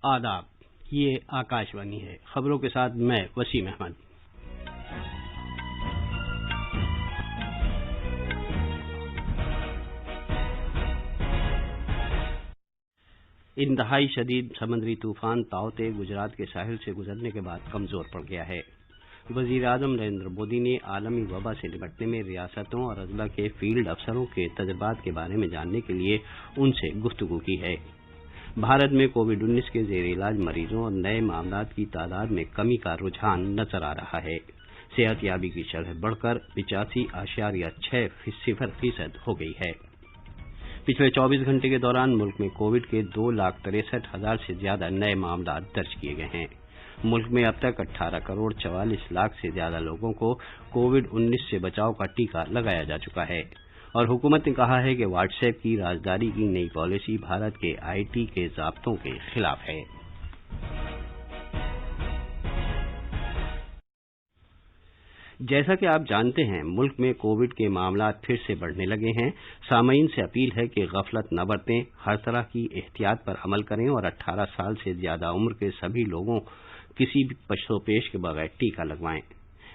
आदाब, ये आकाशवाणी है। खबरों के साथ मैं वसीम अहमद। इंतहाई शदीद समुद्री तूफान ताउते गुजरात के साहिल से गुजरने के बाद कमजोर पड़ गया है। वजीर आजम नरेंद्र मोदी ने आलमी वबा से निपटने में रियासतों और अजला के फील्ड अफसरों के तजुर्बात के बारे में जानने के लिए उनसे गुफ्तगू की है। भारत में कोविड-19 के जेर इलाज मरीजों और नए मामलात की तादाद में कमी का रुझान नजर आ रहा है। सेहतयाबी की शरह बढ़कर 85.6% हो गई है। पिछले 24 घंटे के दौरान मुल्क में कोविड के 2,63,000 से ज्यादा नए मामला दर्ज किए गए हैं। मुल्क में अब तक 18,44,00,000 से ज्यादा लोगों को कोविड-19 से बचाव का टीका लगाया जा चुका है और हुकूमत ने कहा है कि व्हाट्सएप की राजदारी की नई पॉलिसी भारत के आईटी के ज़ाब्तों के खिलाफ है। जैसा कि आप जानते हैं, मुल्क में कोविड के मामला फिर से बढ़ने लगे हैं। सामीन से अपील है कि गफलत न बरतें, हर तरह की एहतियात पर अमल करें और 18 साल से ज्यादा उम्र के सभी लोगों किसी भी पशोपेश के बगैर टीका लगवाएं।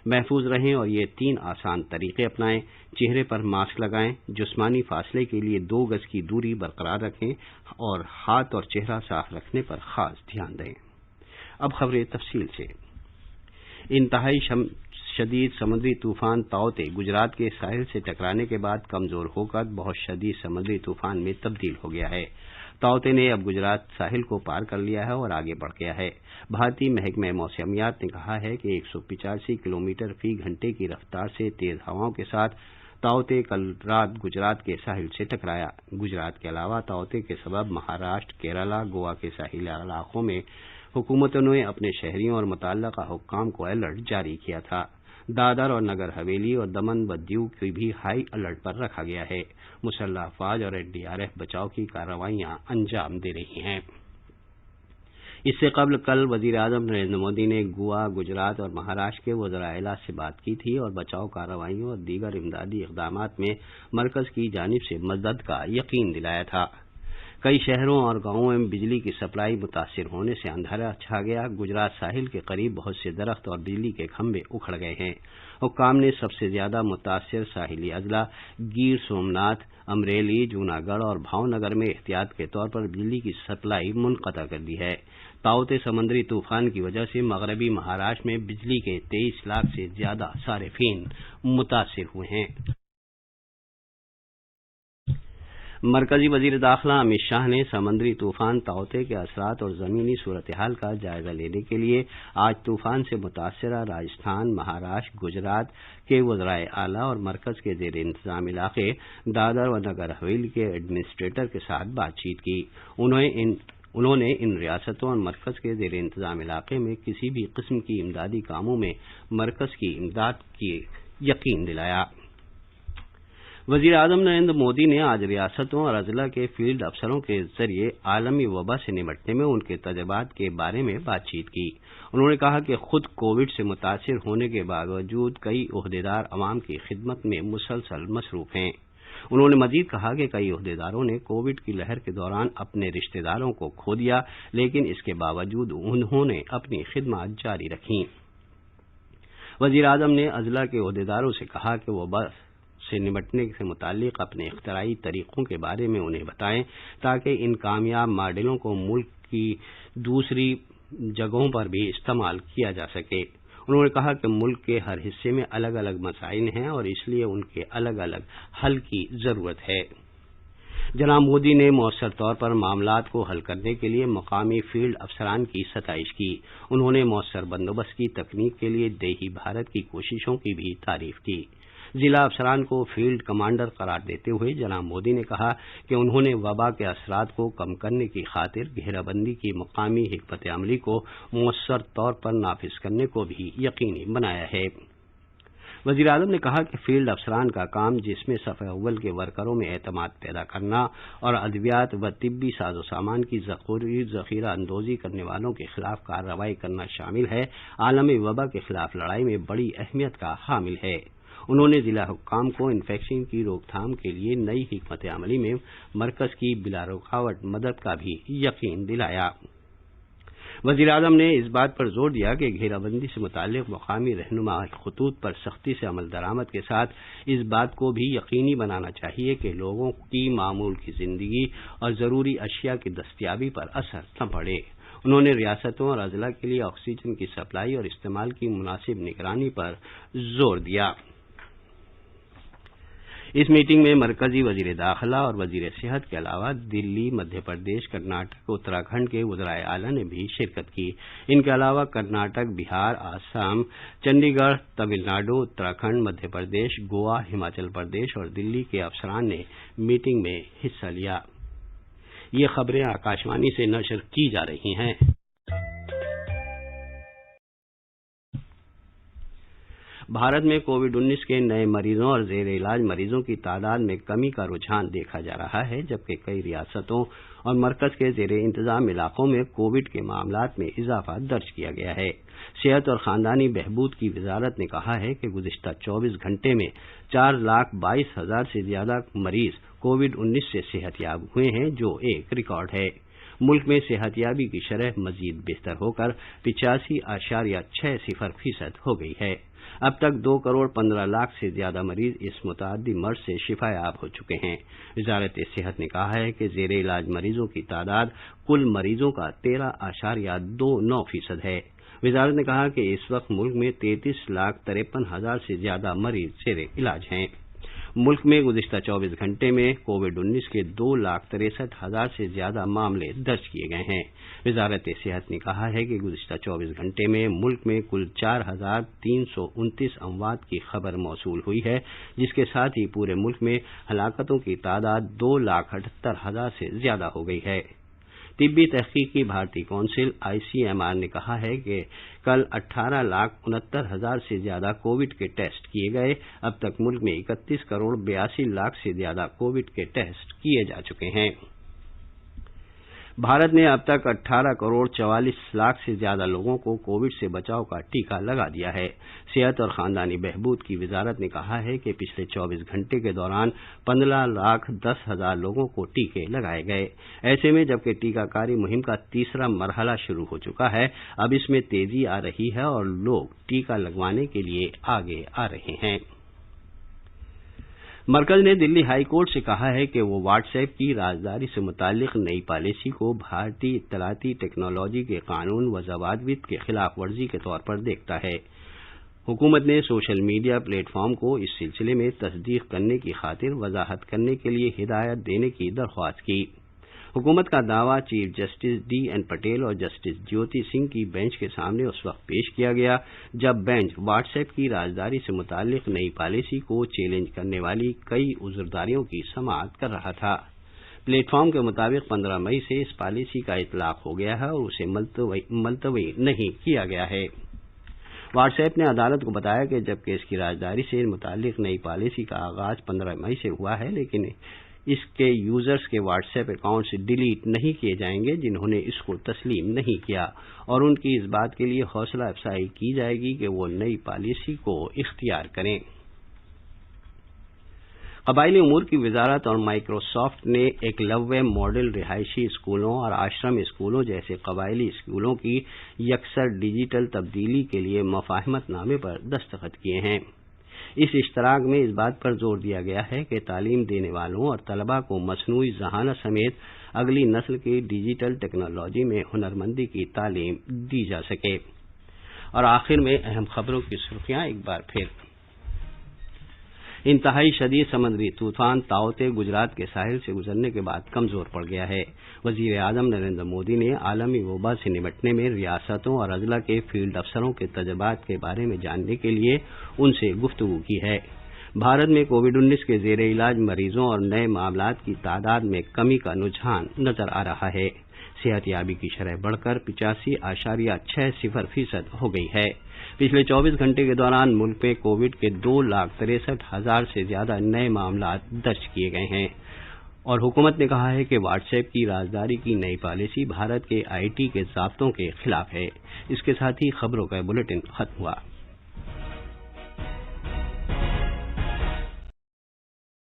महफूज रहें और ये 3 आसान तरीके अपनाएं। चेहरे पर मास्क लगाएं, जिस्मानी फासले के लिए 2 गज की दूरी बरकरार रखें और हाथ और चेहरा साफ रखने पर खास ध्यान दें। अब खबरें तफसील से। इंतहाई शदीद समुद्री तूफान ताउते गुजरात के साहिल से टकराने के बाद कमजोर होकर बहुत शदीद समुद्री तूफान में तब्दील हो गया है। ताउते ने अब गुजरात साहिल को पार कर लिया है और आगे बढ़ गया है। भारतीय महकमे मौसमियात ने कहा है कि 185 किलोमीटर फी घंटे की रफ्तार से तेज हवाओं के साथ ताउते कल रात गुजरात के साहिल से टकराया। गुजरात के अलावा ताउते के सबब महाराष्ट्र, केरला, गोवा के साहिली इलाकों में हुकूमतों ने अपने शहरियों और मुतल्लिका हुक्काम को अलर्ट जारी किया था। दादर और नगर हवेली और दमन व दीव की भी हाई अलर्ट पर रखा गया है। मुसल्लह अफवाज और एनडीआरएफ बचाव की कार्रवाइयां अंजाम दे रही हैं। इससे कबल कल वजीर आजम नरेंद्र मोदी ने गोवा, गुजरात और महाराष्ट्र के वज़राए-आला से बात की थी और बचाव कार्रवाइयों और दीगर इमदादी इक़दामात में मरकज की जानिब से मदद का यकीन दिलाया था। कई शहरों और गांवों में बिजली की सप्लाई मुतासिर होने से अंधेरा छा गया। गुजरात साहिल के करीब बहुत से दरख्त और बिजली के खंभे उखड़ गए हैं। हुक्काम ने सबसे ज्यादा मुतासिर साहिली अजला गिर सोमनाथ, अमरेली, जूनागढ़ और भावनगर में एहतियात के तौर पर बिजली की सप्लाई मुनक़ता कर दी है। ताउते समुद्री तूफान की वजह से मगरबी महाराष्ट्र में बिजली के 23 लाख से ज्यादा सारिफीन मुतासिर हुए हैं। मरकजी वजीर दाखिला अमित शाह ने समुद्री तूफान ताउते के असरात और जमीनी सूरत हाल का जायजा लेने के लिए आज तूफान से मुतासरा राजस्थान, महाराष्ट्र, गुजरात के वज़राए आला और मरकज के जेर इंतजाम इलाके दादर व नगर हवेली के एडमिनिस्ट्रेटर के साथ बातचीत की। उन्होंने इन रियासतों और मरकज के जेर इंतजाम इलाके में किसी भी किस्म की इमदादी कामों में मरकज की इमदाद की यकीन दिलाया। वजीर आजम नरेंद्र मोदी ने आज रियासतों और अजला के फील्ड अफसरों के जरिए आलमी वबा से निपटने में उनके तजुर्बात के बारे में बातचीत की। उन्होंने कहा कि खुद कोविड से मुतासिर होने के बावजूद कई ओहदेदार अवाम की खिदमत में मुसलसल मसरूफ हैं। उन्होंने मजीद कहा कि कई ओहदेदारों ने कोविड की लहर के दौरान अपने रिश्तेदारों को खो दिया, लेकिन इसके बावजूद उन्होंने अपनी खिदमत जारी रखी। वजीर आजम ने अजला के ओहदेदारों से कहा कि वबा से निपटने से मुताल्लिक अपने इख्तियारी तरीकों के बारे में उन्हें बताएं, ताकि इन कामयाब मॉडलों को मुल्क की दूसरी जगहों पर भी इस्तेमाल किया जा सके। उन्होंने कहा कि मुल्क के हर हिस्से में अलग अलग मसाइल हैं और इसलिए उनके अलग अलग हल की जरूरत है। जनाब मोदी ने मौसर तौर पर मामलात को हल करने के लिए मकामी फील्ड अफसरान की सताइश की। उन्होंने मौसर बंदोबस्त की तकनीक के लिए देही भारत की कोशिशों की भी तारीफ की। जिला अफसरान को फील्ड कमांडर करार देते हुए जनाब मोदी ने कहा कि उन्होंने वबा के असरात को कम करने की खातिर घेराबंदी की मकामी हिकमत अमली को मौसर तौर पर नाफिज करने को भी यकीनी बनाया है। वज़ीर आज़म ने कहा कि फील्ड अफसरान का काम, जिसमें सफ़े अव्वल के वर्करों में एतमाद पैदा करना और अद्वियात व तिब्बी साजो सामान की ज़ख़ीरा अंदोज़ी करने वालों के खिलाफ कार्रवाई करना शामिल है, आलमी वबा के खिलाफ लड़ाई में बड़ी अहमियत का हामिल है। उन्होंने जिला हुक्काम को इन्फेक्शन की रोकथाम के लिए नई हिकमत अमली में मरकज की बिला रुकावट मदद का भी यकीन दिलाया। وزیراعظم نے اس بات پر زور دیا کہ گھیرا بندی سے متعلق مقامی رہنما خطوط پر سختی سے عمل درآمد کے ساتھ اس بات کو بھی یقینی بنانا چاہیے کہ لوگوں کی معمول کی زندگی اور ضروری اشیاء کی دستیابی پر اثر نہ پڑے۔ انہوں نے ریاستوں اور اضلاع کے لیے آکسیجن کی سپلائی اور استعمال کی مناسب نگرانی پر زور دیا۔ اس میٹنگ میں مرکزی وزیر داخلہ اور وزیر صحت کے علاوہ دلی، مدھیہ پردیش، کرناٹک، اتراکھنڈ کے وزرائے اعلیٰ نے بھی شرکت کی۔ ان کے علاوہ کرناٹک، بہار، آسام، چنڈی گڑھ، تمل ناڈو، اتراکھنڈ، مدھیہ پردیش، گوا، ہماچل پردیش اور دلی کے افسران نے میٹنگ میں حصہ لیا۔ یہ خبریں آکاشوانی سے نشر کی جا رہی ہیں۔ بھارت میں کووڈ-19 کے نئے مریضوں اور زیر علاج مریضوں کی تعداد میں کمی کا رجحان دیکھا جا رہا ہے، جبکہ کئی ریاستوں اور مرکز کے زیر انتظام علاقوں میں کووڈ کے معاملات میں اضافہ درج کیا گیا ہے۔ صحت اور خاندانی بہبود کی وزارت نے کہا ہے کہ گزشتہ 24 گھنٹے میں 4,22,000 سے زیادہ مریض کووڈ-19 سے صحت یاب ہوئے ہیں، جو ایک ریکارڈ ہے۔ ملک میں صحت یابی کی شرح مزید بہتر ہو کر 85.60% ہو گئی ہے۔ اب تک 2 کروڑ 15 لاکھ سے زیادہ مریض اس متعدی مرض سے شفا یاب ہو چکے ہیں۔ وزارت صحت نے کہا ہے کہ زیر علاج مریضوں کی تعداد کل مریضوں کا 13.29% ہے۔ وزارت نے کہا کہ اس وقت ملک میں 33,53,000 سے زیادہ مریض زیر علاج ہیں۔ ملک میں گزشتہ 24 گھنٹے میں کووڈ-19 کے 2,63,000 سے زیادہ معاملے درج کیے گئے ہیں۔ وزارت صحت نے کہا ہے کہ گزشتہ 24 گھنٹے میں ملک میں کل 4,329 اموات کی خبر موصول ہوئی ہے، جس کے ساتھ ہی پورے ملک میں ہلاکتوں کی تعداد 2,78,000 سے زیادہ ہو گئی ہے۔ طبی تحقیق کی بھارتی کونسل ICMR نے کہا ہے کہ کل 18,69,000 سے زیادہ کووڈ کے ٹیسٹ کیے گئے۔ اب تک ملک میں 31 کروڑ 82 لاکھ سے زیادہ کووڈ کے ٹیسٹ کیے جا چکے ہیں۔ بھارت نے اب تک 18 کروڑ 44 لاکھ سے زیادہ لوگوں کو کووڈ سے بچاؤ کا ٹیکہ لگا دیا ہے۔ صحت اور خاندانی بہبود کی وزارت نے کہا ہے کہ پچھلے 24 گھنٹے کے دوران 15,10,000 لوگوں کو ٹیکے لگائے گئے۔ ایسے میں جبکہ ٹیکہ کاری مہم کا تیسرا مرحلہ شروع ہو چکا ہے، اب اس میں تیزی آ رہی ہے اور لوگ ٹیکہ لگوانے کے لیے آگے آ رہے ہیں۔ مرکز نے دلی ہائی کورٹ سے کہا ہے کہ وہ واٹس ایپ کی رازداری سے متعلق نئی پالیسی کو بھارتی اطلاعاتی ٹیکنالوجی کے قانون و ضوابط کی خلاف ورزی کے طور پر دیکھتا ہے۔ حکومت نے سوشل میڈیا پلیٹ فارم کو اس سلسلے میں تصدیق کرنے کی خاطر وضاحت کرنے کے لیے ہدایت دینے کی درخواست کی۔ حکومت کا دعویٰ چیف جسٹس DN پٹیل اور جسٹس جیوتی سنگھ کی بینچ کے سامنے اس وقت پیش کیا گیا جب بینچ واٹس ایپ کی رازداری سے متعلق نئی پالیسی کو چیلنج کرنے والی کئی عذرداریوں کی سماعت کر رہا تھا۔ پلیٹ فارم کے مطابق 15 مئی سے اس پالیسی کا اطلاق ہو گیا ہے اور اسے ملتوی نہیں کیا گیا ہے۔ واٹس ایپ نے عدالت کو بتایا کہ جبکہ اس کی رازداری سے متعلق نئی پالیسی کا آغاز 15 مئی سے ہوا ہے، لیکن اس کے یوزرز کے واٹس ایپ اکاؤنٹس ڈیلیٹ نہیں کیے جائیں گے جنہوں نے اس کو تسلیم نہیں کیا، اور ان کی اس بات کے لیے حوصلہ افزائی کی جائے گی کہ وہ نئی پالیسی کو اختیار کریں۔ قبائلی امور کی وزارت اور مائیکروسافٹ نے ایکلویہ ماڈل رہائشی اسکولوں اور آشرم اسکولوں جیسے قبائلی اسکولوں کی یکسر ڈیجیٹل تبدیلی کے لیے مفاہمت نامے پر دستخط کیے ہیں۔ اس اشتراک میں اس بات پر زور دیا گیا ہے کہ تعلیم دینے والوں اور طلباء کو مصنوعی ذہانت سمیت اگلی نسل کی ڈیجیٹل ٹیکنالوجی میں ہنرمندی کی تعلیم دی جا سکے۔ اور آخر میں اہم خبروں کی سرخیاں ایک بار پھر۔ انتہائی شدید سمندری طوفان تاؤتے گجرات کے ساحل سے گزرنے کے بعد کمزور پڑ گیا ہے۔ وزیر اعظم نریندر مودی نے عالمی وبا سے نمٹنے میں ریاستوں اور اضلاع کے فیلڈ افسروں کے تجربات کے بارے میں جاننے کے لیے ان سے گفتگو کی ہے۔ بھارت میں کووڈ-19 کے زیر علاج مریضوں اور نئے معاملات کی تعداد میں کمی کا رجحان نظر آ رہا ہے۔ صحت یابی کی شرح بڑھ کر 85.60% ہو گئی ہے۔ پچھلے 24 گھنٹے کے دوران ملک میں کووڈ کے 2,63,000 سے زیادہ نئے معاملات درج کیے گئے ہیں، اور حکومت نے کہا ہے کہ واٹس ایپ کی رازداری کی نئی پالیسی بھارت کے IT کے ضابطوں کے خلاف ہے۔ اس کے ساتھ ہی خبروں کا بلیٹن ختم ہوا۔